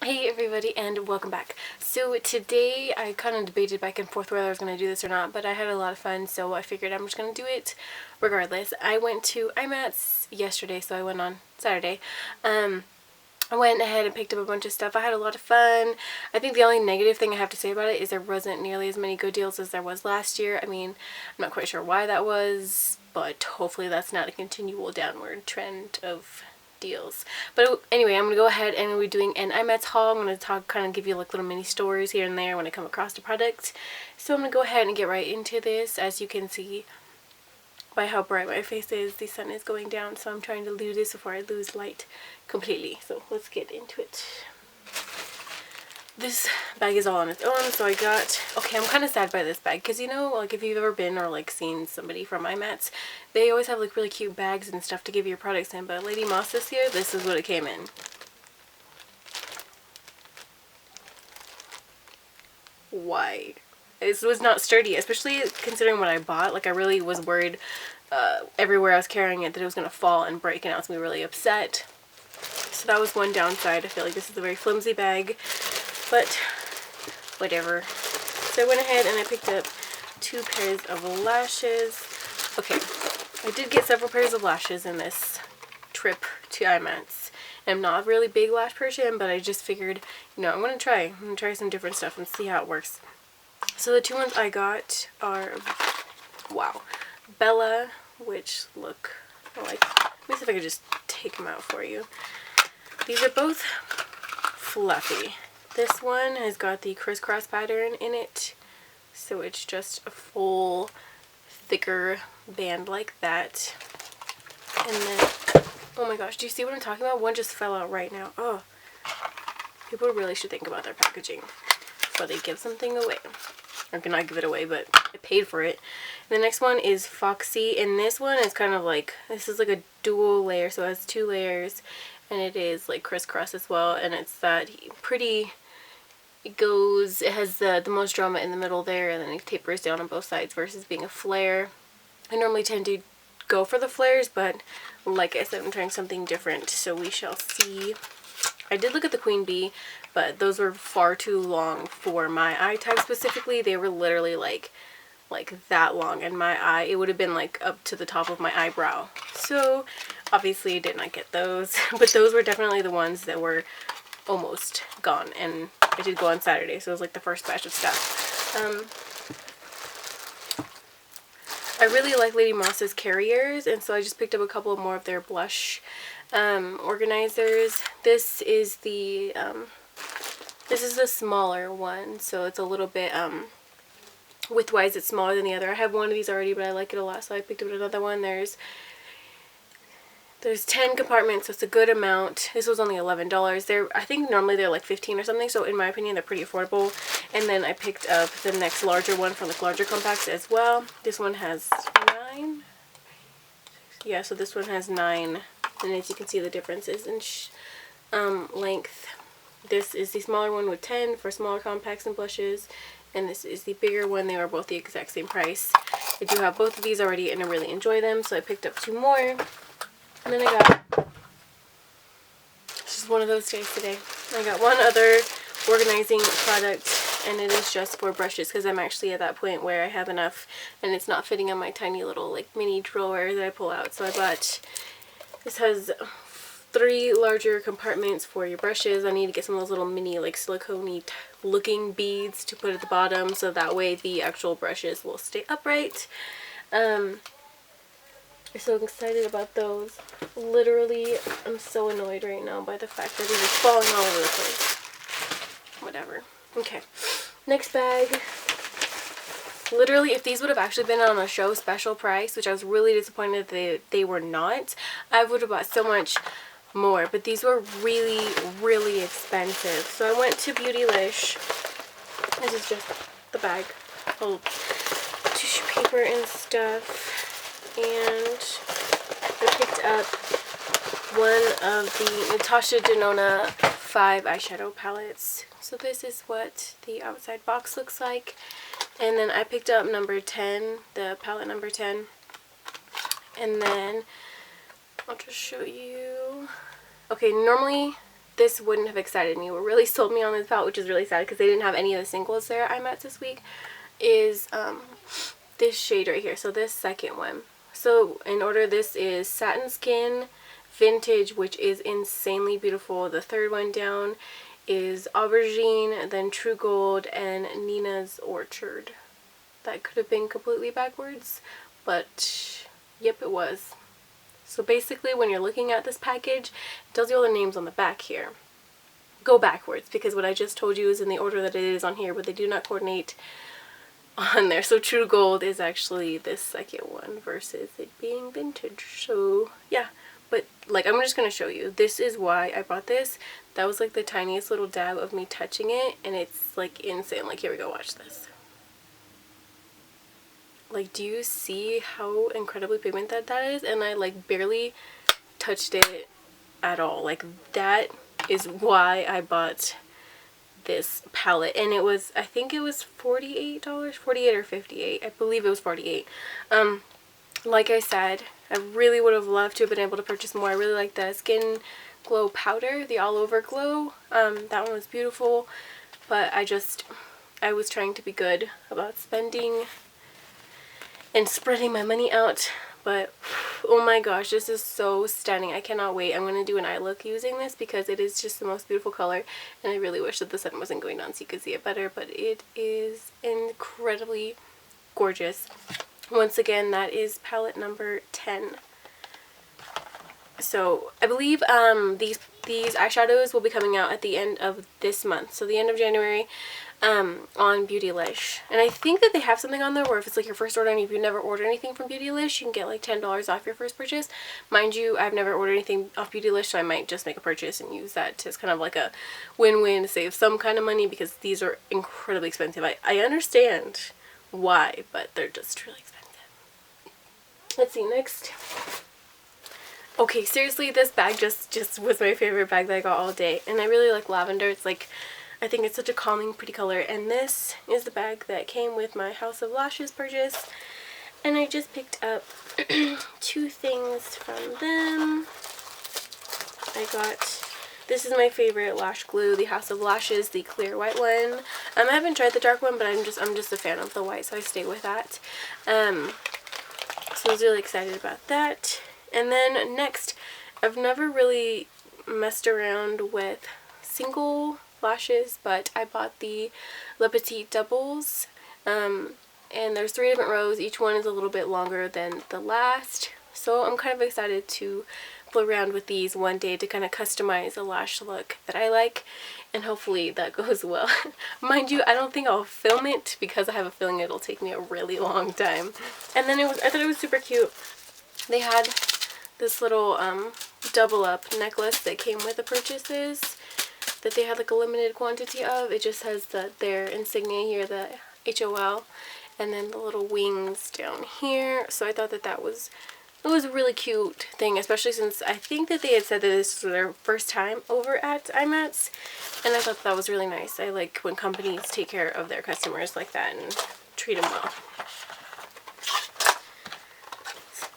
Hey everybody, and welcome back. So today I kind of debated back and forth whether I was going to do this or not, but I had a lot of fun, so I figured I'm just going to do it regardless. I went to IMATS yesterday, so I went on Saturday. I went ahead and picked up a bunch of stuff. I had a lot of fun. I think the only negative thing I have to say about it is there wasn't nearly as many good deals as there was last year. I mean, I'm not quite sure why that was, but hopefully that's not a continual downward trend of deals. But anyway, I'm going to go ahead and we're doing an IMATS haul. I'm going to kind of give you like little mini stories here and there when I come across the product. So I'm going to go ahead and get right into this. As you can see by how bright my face is, the sun is going down, so I'm trying to do this before I lose light completely. So let's get into it. This bag is all on its own, so I got, okay, I'm kind of sad by this bag, because you know, like if you've ever been or like seen somebody from IMATS, they always have like really cute bags and stuff to give your products in, but Lady Moss this year, this is what it came in. Why? It was not sturdy, especially considering what I bought. Like I really was worried everywhere I was carrying it that it was going to fall and break, and I was going to be really upset. So that was one downside. I feel like this is a very flimsy bag, but whatever. So I went ahead and I picked up 2 pairs of lashes. Okay, I did get several pairs of lashes in this trip to IMATS. I'm not a really big lash person, but I just figured, you know, I'm going to try some different stuff and see how it works. So the 2 ones I got are, wow, Bella, which look like, let me see if I could just take them out for you. These are both fluffy. This one has got the crisscross pattern in it, so it's just a full, thicker band like that. And then, oh my gosh, do you see what I'm talking about? One just fell out right now. Oh, people really should think about their packaging before they give something away. Or not give it away, but I paid for it. The next one is Foxy, and this one is kind of like, this is like a dual layer, so it has 2 layers, and it is like crisscross as well, and it's that pretty, it has the most drama in the middle there, and then it tapers down on both sides versus being a flare. I normally tend to go for the flares, but like I said, I'm trying something different, so we shall see. I did look at the Queen Bee, but those were far too long for my eye type specifically. They were literally like that long, and my eye, it would have been like up to the top of my eyebrow. So obviously I did not get those, but those were definitely the ones that were almost gone, and I did go on Saturday, so it was like the first batch of stuff. I really like Lady Moss's carriers, and so I just picked up a couple more of their blush organizers. This is the smaller one, so it's a little bit widthwise it's smaller than the other. I have one of these already, but I like it a lot, so I picked up another one. There's 10 compartments, so it's a good amount. This was only $11. I think normally they're like 15 or something, so in my opinion they're pretty affordable. And then I picked up the next larger one from the larger compacts as well. This one has 9. Yeah, so this one has 9, and as you can see the differences in length. This is the smaller one with 10 for smaller compacts and blushes, and this is the bigger one. They are both the exact same price. I do have both of these already, and I really enjoy them, so I picked up 2 more. And then I got, it's just one of those days today, I got one other organizing product, and it is just for brushes, because I'm actually at that point where I have enough and it's not fitting on my tiny little like mini drawer that I pull out. So I bought, this has 3 larger compartments for your brushes. I need to get some of those little mini like silicone-y looking beads to put at the bottom, so that way the actual brushes will stay upright. I'm so excited about those. Literally, I'm so annoyed right now by the fact that it is falling all over the place. Whatever. Okay. Next bag. Literally, if these would have actually been on a show special price, which I was really disappointed that they were not, I would have bought so much more. But these were really, really expensive. So I went to Beautylish. This is just the bag. Oh, tissue paper and stuff. And I picked up one of the Natasha Denona 5 eyeshadow palettes. So this is what the outside box looks like. And then I picked up number 10, the palette number 10. And then I'll just show you. Okay, normally this wouldn't have excited me. What really sold me on this palette, which is really sad because they didn't have any of the singles there at IMATS this week, is this shade right here. So this second one. So in order, this is Satin Skin, Vintage, which is insanely beautiful. The third one down is Aubergine, then True Gold, and Nina's Orchard. That could have been completely backwards, but yep, it was. So basically, when you're looking at this package, it tells you all the names on the back here. Go backwards, because what I just told you is in the order that it is on here, but they do not coordinate on there. So True Gold is actually this second one versus it being Vintage. So yeah, but like, I'm just going to show you. This is why I bought this. That was like the tiniest little dab of me touching it, and it's like insane. Like, here we go, watch this. Like, do you see how incredibly pigmented that is? And I like barely touched it at all. Like, that is why I bought this palette. And it was, I think it was $48, 48 or 58. I believe it was 48. Like I said, I really would have loved to have been able to purchase more. I really like the Skin Glow powder, the all over glow. That one was beautiful, but I was trying to be good about spending and spreading my money out. But oh my gosh, this is so stunning. I cannot wait. I'm going to do an eye look using this because it is just the most beautiful color, and I really wish that the sun wasn't going down so you could see it better, but it is incredibly gorgeous. Once again, that is palette number 10. So I believe these eyeshadows will be coming out at the end of this month, so the end of January, on Beautylish. And I think that they have something on there where if it's like your first order and if you never order anything from Beautylish, you can get like $10 off your first purchase. Mind you, I've never ordered anything off Beautylish, so I might just make a purchase and use that as kind of like a win-win to save some kind of money, because these are incredibly expensive. I understand why, but they're just really expensive. Let's see, next. Okay, seriously, this bag just was my favorite bag that I got all day. And I really like lavender. It's like, I think it's such a calming, pretty color. And this is the bag that came with my House of Lashes purchase. And I just picked up 2 things from them. I got, this is my favorite lash glue, the House of Lashes, the clear white one. I haven't tried the dark one, but I'm just a fan of the white, so I stay with that. So I was really excited about that. And then next, I've never really messed around with single lashes, but I bought the Le Petit doubles, and there's 3 different rows. Each one is a little bit longer than the last, so I'm kind of excited to play around with these one day to kind of customize a lash look that I like, and hopefully that goes well. Mind you, I don't think I'll film it because I have a feeling it'll take me a really long time. And then I thought it was super cute. They had this little double up necklace that came with the purchases that they had like a limited quantity of. It just has their insignia here, the HOL, and then the little wings down here. So I thought that was a really cute thing, especially since I think that they had said that this was their first time over at IMATS, and I thought that was really nice. I like when companies take care of their customers like that and treat them well.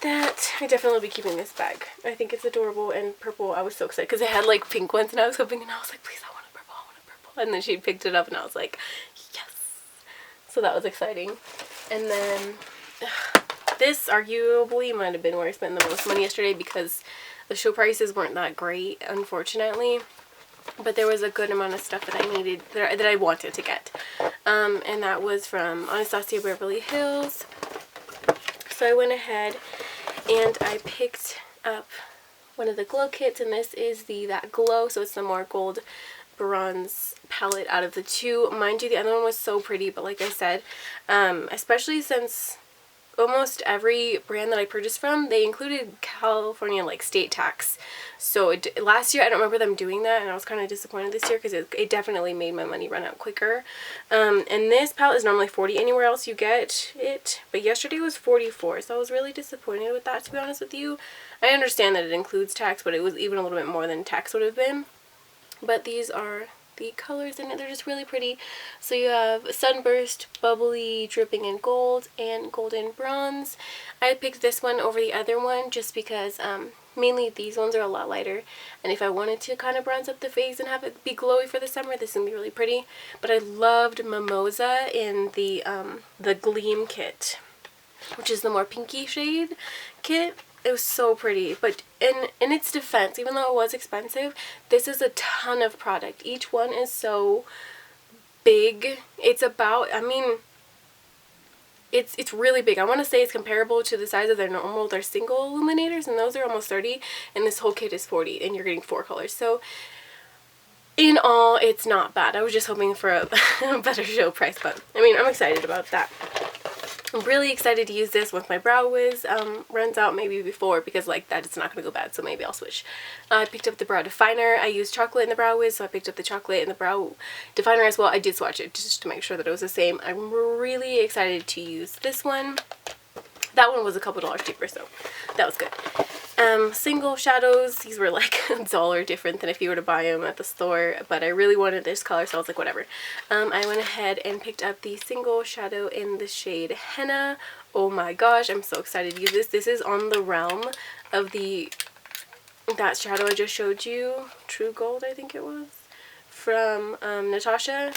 That, I definitely will be keeping this bag. I think it's adorable, and purple, I was so excited because it had like pink ones, and I was hoping, and I was like, please, I want a purple, I want a purple. And then she picked it up and I was like, yes. So that was exciting. And then this arguably might have been where I spent the most money yesterday because the show prices weren't that great, unfortunately. But there was a good amount of stuff that I needed, that I wanted to get. And that was from Anasazi Beverly Hills. So I went ahead and I picked up one of the glow kits, and this is That Glow, so it's the more gold bronze palette out of the 2. Mind you, the other one was so pretty, but like I said, especially since almost every brand that I purchased from, they included California like state tax. So last year I don't remember them doing that, and I was kind of disappointed this year because it definitely made my money run out quicker. And this palette is normally $40 anywhere else you get it, but yesterday was $44, so I was really disappointed with that, to be honest with you. I understand that it includes tax, but it was even a little bit more than tax would have been. But these are the colors in it. They're just really pretty. So you have Sunburst, Bubbly, Dripping in Gold, and Golden Bronze. I picked this one over the other one just because Mainly these ones are a lot lighter, and if I wanted to kind of bronze up the face and have it be glowy for the summer, this is gonna be really pretty. But I loved Mimosa in the Gleam kit, which is the more pinky shade kit. It was so pretty. But in its defense, even though it was expensive, this is a ton of product. Each one is so big. It's about, I mean, it's really big. I want to say it's comparable to the size of their single illuminators, and those are almost 30, and this whole kit is 40, and you're getting 4 colors. So in all, it's not bad. I was just hoping for a better show price, but I mean, I'm excited about that. I'm really excited to use this once my Brow Wiz runs out, maybe before, because like that it's not going to go bad, so maybe I'll switch. I picked up the Brow Definer. I used chocolate in the Brow Wiz, so I picked up the chocolate in the Brow Definer as well. I did swatch it just to make sure that it was the same. I'm really excited to use this one. That one was a couple dollars cheaper, so that was good. Single shadows, these were like $1 different than if you were to buy them at the store, but I really wanted this color, so I was like, whatever. I went ahead and picked up the single shadow in the shade Henna. Oh my gosh, I'm so excited to use this. This is on the realm of that shadow I just showed you, True Gold, I think it was, from Natasha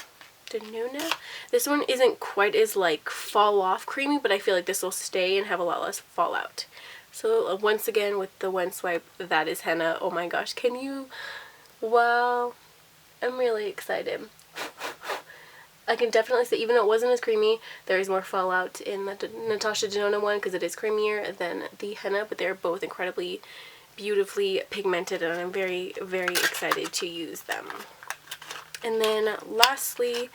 Denona. This one isn't quite as like fall off creamy, but I feel like this will stay and have a lot less fallout. So once again, with the one swipe, that is Henna. Oh my gosh, can you? Wow, I'm really excited. I can definitely say, even though it wasn't as creamy, there is more fallout in the Natasha Denona one because it is creamier than the Henna, but they're both incredibly beautifully pigmented, and I'm very, very excited to use them. And then lastly,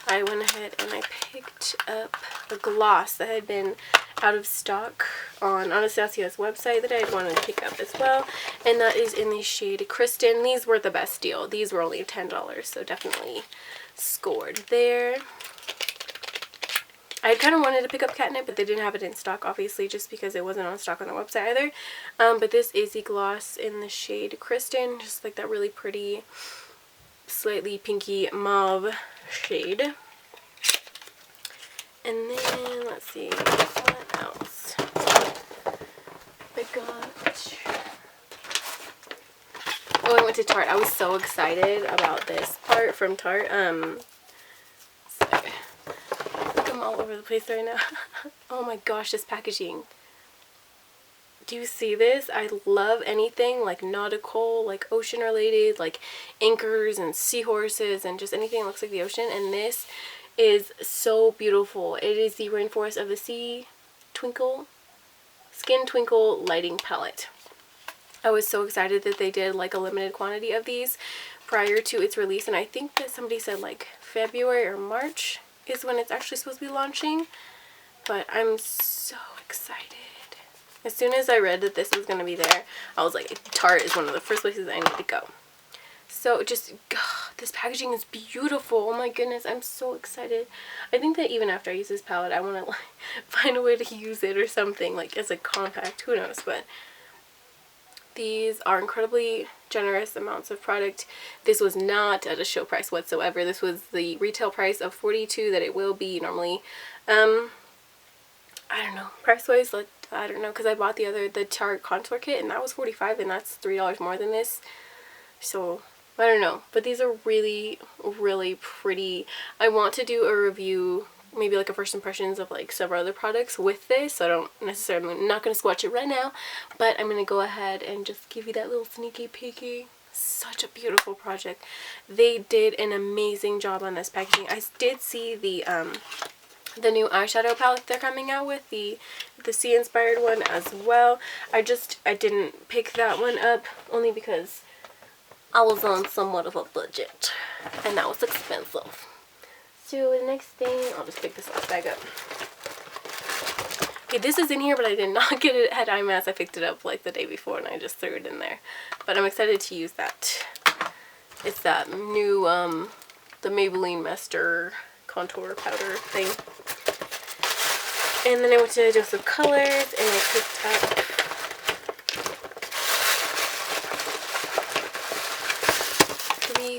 I went ahead and I picked up a gloss that had been out of stock on Anasasi's website that I wanted to pick up as well, and that is in the shade Kristen. These were the best deal. These were only $10, so definitely scored there. I kind of wanted to pick up Catnip, but they didn't have it in stock, obviously, just because it wasn't on stock on the website either. But this is the gloss in the shade Kristen, just like that really pretty, slightly pinky mauve shade. And then, let's see, what else? I got... Oh, I went to Tarte. I was so excited about this part from Tarte. Sorry. I'm all over the place right now. Oh my gosh, this packaging. Do you see this? I love anything like nautical, like ocean related, like anchors and seahorses and just anything that looks like the ocean. And this is so beautiful. It is the Rainforest of the Sea Skin Twinkle Lighting Palette. I was so excited that they did like a limited quantity of these prior to its release, and I think that somebody said like February or March is when it's actually supposed to be launching, but I'm so excited. As soon as I read that this was going to be there, I was like, Tarte is one of the first places I need to go. So just, this packaging is beautiful. Oh my goodness, I'm so excited. I think that even after I use this palette, I want to like find a way to use it or something, like as a compact, who knows. But these are incredibly generous amounts of product. This was not at a show price whatsoever. This was the retail price of $42 that it will be normally. I don't know, price wise, like, I don't know, because I bought the Tarte contour kit, and that was $45, and that's $3 more than this. So I don't know, but these are really, really pretty. I want to do a review, maybe like a first impressions of like several other products with this, so I don't necessarily, I'm not going to swatch it right now, but I'm going to go ahead and just give you that little sneaky peeky. Such a beautiful project. They did an amazing job on this packaging. I did see the new eyeshadow palette they're coming out with, the sea inspired one as well. I didn't pick that one up only because I was on somewhat of a budget and that was expensive. So the next thing, I'll just pick this last bag up. Okay, this is in here, but I did not get it at IMATS. I picked it up like the day before and I just threw it in there. But I'm excited to use that. It's that new, the Maybelline Master contour powder thing. And then I went to Joseph Colors and I picked up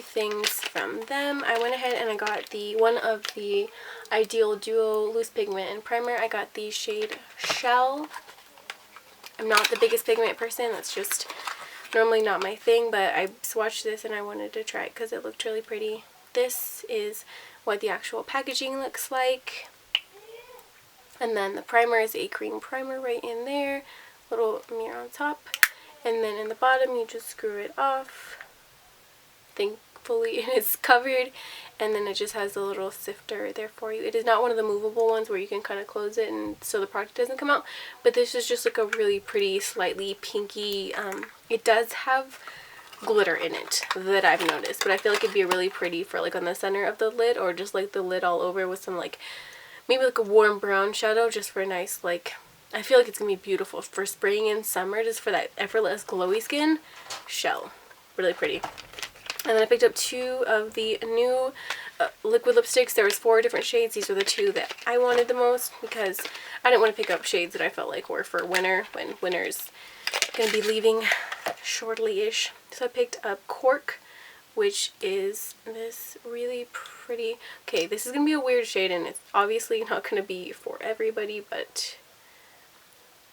things from them. I went ahead and I got one of the Ideal Duo Loose Pigment and Primer. I got the shade Shell. I'm not the biggest pigment person. That's just normally not my thing, but I swatched this and I wanted to try it because it looked really pretty. This is what the actual packaging looks like. And then the primer is a cream primer right in there. Little mirror on top. And then in the bottom you just screw it off. Thankfully it is covered. And then it just has a little sifter there for you. It is not one of the movable ones where you can kind of close it and so the product doesn't come out. But this is just like a really pretty, slightly pinky. It does have glitter in it that I've noticed. But I feel like it'd be really pretty for like on the center of the lid, or just like the lid all over with some like, maybe like a warm brown shadow just for a nice like, I feel like it's going to be beautiful for spring and summer, just for that effortless glowy skin. Shell. Really pretty. And then I picked up 2 of the new liquid lipsticks. There was 4 different shades. These were the 2 that I wanted the most because I didn't want to pick up shades that I felt like were for winter when winter's going to be leaving shortly-ish. So I picked up Cork, which is this really pretty, okay, this is going to be a weird shade and it's obviously not going to be for everybody, but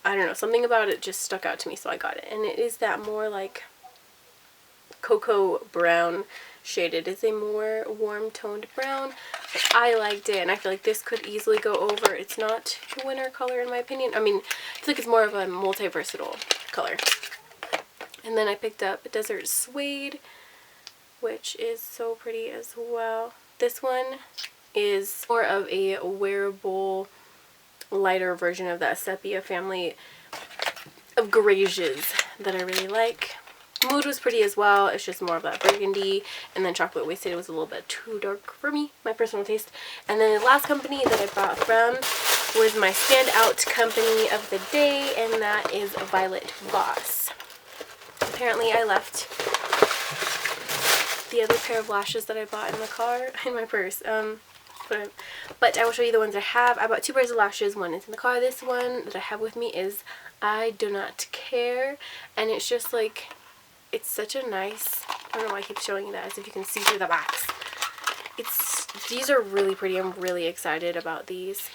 I don't know, something about it just stuck out to me, so I got it. And it is that more like cocoa brown shade. It is a more warm toned brown. I liked it and I feel like this could easily go over. It's not a winter color in my opinion. I mean, I feel like it's more of a multi-versatile color. And then I picked up Desert Suede, which is so pretty as well. This one is more of a wearable, lighter version of that sepia family of grays that I really like. Mood was pretty as well. It's just more of that burgundy, and then Chocolate Wasted was a little bit too dark for me, my personal taste. And then the last company that I bought from was my standout company of the day, and that is Violet Voss. Apparently I left the other pair of lashes that I bought in the car in my purse. But I will show you the ones I have. I bought 2 pairs of lashes. One is in the car. This one that I have with me is I Do Not Care, and it's just like, it's such a nice, I don't know why I keep showing you that as if you can see through the box. These are really pretty. I'm really excited about these.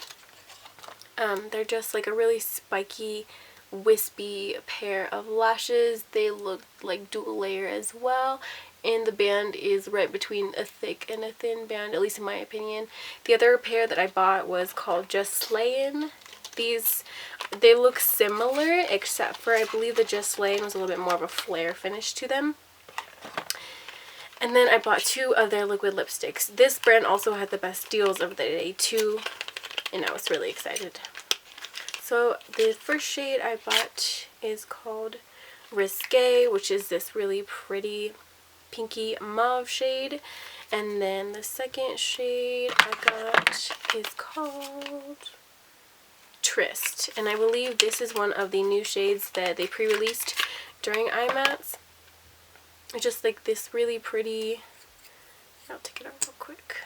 They're just like a really spiky, wispy pair of lashes. They look like dual layer as well, and the band is right between a thick and a thin band, at least in my opinion. The other pair that I bought was called Just Slayin'. These, they look similar, except for I believe the Just Slayin' was a little bit more of a flare finish to them. And then I bought 2 of their liquid lipsticks. This brand also had the best deals of the day too, and I was really excited. So the first shade I bought is called Risque, which is this really pretty pinky mauve shade. And then the second shade I got is called Tryst, and I believe this is one of the new shades that they pre-released during IMATS. It's just like this really pretty, I'll take it out real quick,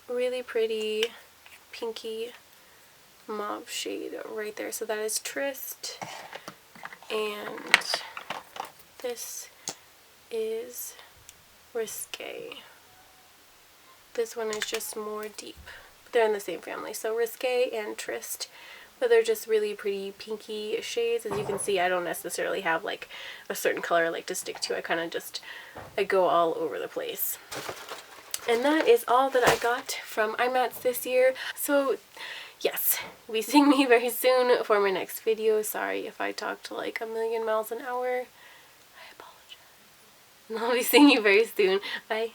really pretty pinky mauve shade right there. So that is Tryst, and this is Risque. This one is just more deep. They're in the same family, so Risque and Tryst, but they're just really pretty pinky shades. As you can see, I don't necessarily have like a certain color I like to stick to. I kind of just, I go all over the place. And that is all that I got from IMATS this year. So yes, you'll be seeing me very soon for my next video. Sorry if I talked like a million miles an hour. I apologize. And I'll be seeing you very soon. Bye.